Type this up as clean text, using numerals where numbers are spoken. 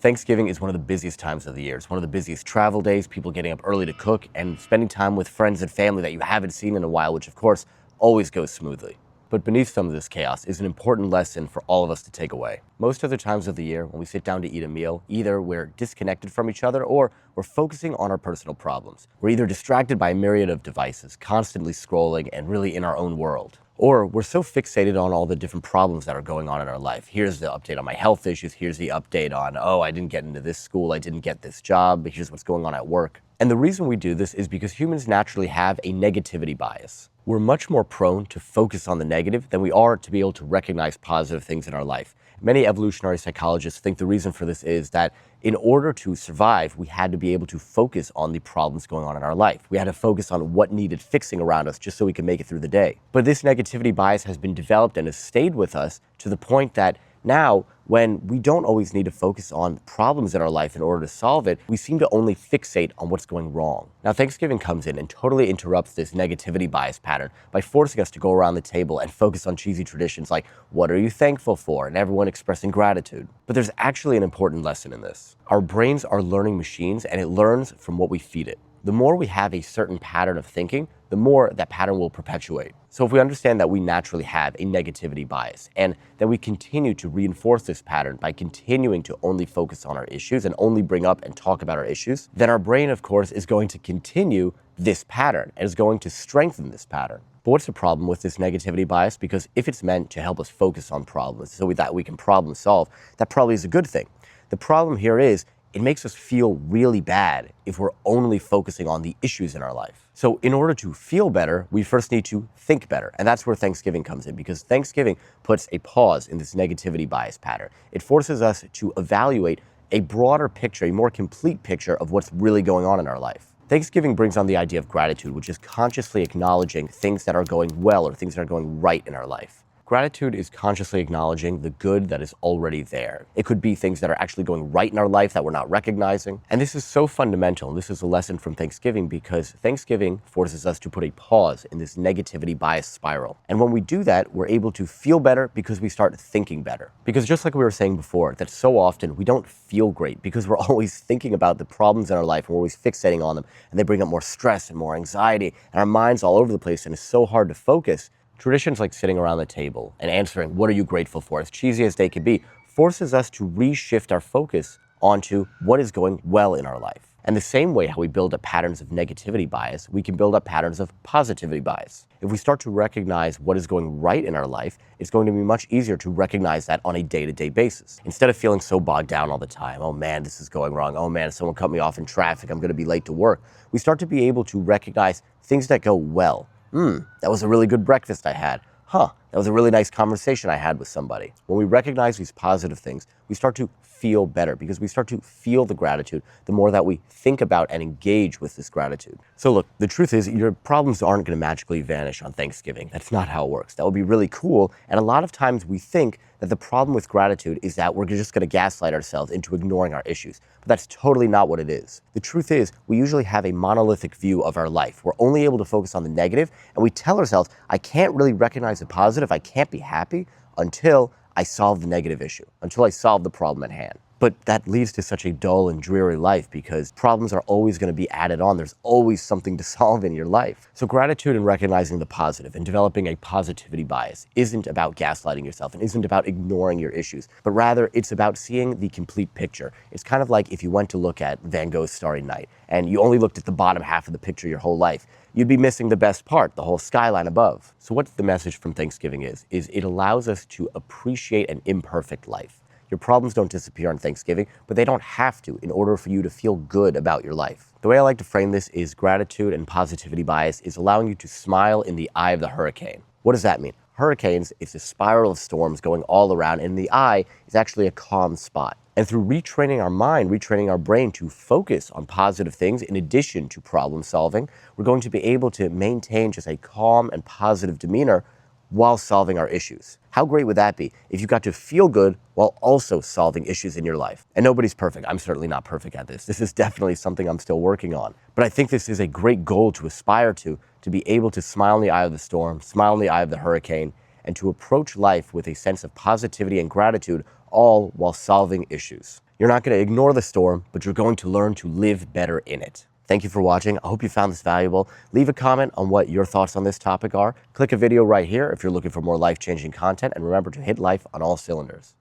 Thanksgiving is one of the busiest times of the year. It's one of the busiest travel days, people getting up early to cook and spending time with friends and family that you haven't seen in a while, which of course always goes smoothly. But beneath some of this chaos is an important lesson for all of us to take away. Most other times of the year, when we sit down to eat a meal, either we're disconnected from each other or we're focusing on our personal problems. We're either distracted by a myriad of devices, constantly scrolling and really in our own world. Or we're so fixated on all the different problems that are going on in our life. Here's the update on my health issues. Here's the update on, oh, I didn't get into this school. I didn't get this job. Here's what's going on at work. And the reason we do this is because humans naturally have a negativity bias. We're much more prone to focus on the negative than we are to be able to recognize positive things in our life. Many evolutionary psychologists think the reason for this is that in order to survive, we had to be able to focus on the problems going on in our life. We had to focus on what needed fixing around us just so we could make it through the day. But this negativity bias has been developed and has stayed with us to the point that now, when we don't always need to focus on problems in our life in order to solve it, we seem to only fixate on what's going wrong. Now, Thanksgiving comes in and totally interrupts this negativity bias pattern by forcing us to go around the table and focus on cheesy traditions like, what are you thankful for? And everyone expressing gratitude. But there's actually an important lesson in this. Our brains are learning machines, and it learns from what we feed it. The more we have a certain pattern of thinking, the more that pattern will perpetuate. So if we understand that we naturally have a negativity bias and that we continue to reinforce this pattern by continuing to only focus on our issues and only bring up and talk about our issues, then our brain, of course, is going to continue this pattern and is going to strengthen this pattern. But what's the problem with this negativity bias? Because if it's meant to help us focus on problems so that we can problem solve, that probably is a good thing. The problem here is it makes us feel really bad if we're only focusing on the issues in our life. So in order to feel better, we first need to think better. And that's where Thanksgiving comes in, because Thanksgiving puts a pause in this negativity bias pattern. It forces us to evaluate a broader picture, a more complete picture of what's really going on in our life. Thanksgiving brings on the idea of gratitude, which is consciously acknowledging things that are going well or things that are going right in our life. Gratitude is consciously acknowledging the good that is already there. It could be things that are actually going right in our life that we're not recognizing. And this is so fundamental. This is a lesson from Thanksgiving because Thanksgiving forces us to put a pause in this negativity bias spiral. And when we do that, we're able to feel better because we start thinking better. Because just like we were saying before, that so often we don't feel great because we're always thinking about the problems in our life and we're always fixating on them. And they bring up more stress and more anxiety and our mind's all over the place and it's so hard to focus. Traditions like sitting around the table and answering, what are you grateful for, as cheesy as they can be, forces us to reshift our focus onto what is going well in our life. And the same way how we build up patterns of negativity bias, we can build up patterns of positivity bias. If we start to recognize what is going right in our life, it's going to be much easier to recognize that on a day-to-day basis. Instead of feeling so bogged down all the time, oh man, this is going wrong, oh man, someone cut me off in traffic, I'm gonna be late to work, we start to be able to recognize things that go well. That was a really good breakfast I had. That was a really nice conversation I had with somebody. When we recognize these positive things, we start to feel better because we start to feel the gratitude the more that we think about and engage with this gratitude. So look, the truth is your problems aren't going to magically vanish on Thanksgiving. That's not how it works. That would be really cool. And a lot of times we think that the problem with gratitude is that we're just going to gaslight ourselves into ignoring our issues. But that's totally not what it is. The truth is we usually have a monolithic view of our life. We're only able to focus on the negative and we tell ourselves, I can't really recognize the positive. I can't be happy until I solve the negative issue, until I solve the problem at hand. But that leads to such a dull and dreary life because problems are always going to be added on. There's always something to solve in your life. So gratitude and recognizing the positive and developing a positivity bias isn't about gaslighting yourself and isn't about ignoring your issues, but rather it's about seeing the complete picture. It's kind of like if you went to look at Van Gogh's Starry Night and you only looked at the bottom half of the picture your whole life. You'd be missing the best part, the whole skyline above. So what the message from Thanksgiving is it allows us to appreciate an imperfect life. Your problems don't disappear on Thanksgiving, but they don't have to in order for you to feel good about your life. The way I like to frame this is gratitude and positivity bias is allowing you to smile in the eye of the hurricane. What does that mean? Hurricanes is a spiral of storms going all around, and the eye is actually a calm spot. And through retraining our mind, retraining our brain to focus on positive things in addition to problem solving, we're going to be able to maintain just a calm and positive demeanor while solving our issues. How great would that be if you got to feel good while also solving issues in your life? And nobody's perfect. I'm certainly not perfect at this. This is definitely something I'm still working on. But I think this is a great goal to aspire to be able to smile in the eye of the storm, smile in the eye of the hurricane, and to approach life with a sense of positivity and gratitude, all while solving issues. You're not going to ignore the storm, but you're going to learn to live better in it. Thank you for watching. I hope you found this valuable. Leave a comment on what your thoughts on this topic are. Click a video right here if you're looking for more life-changing content, and remember to hit life on all cylinders.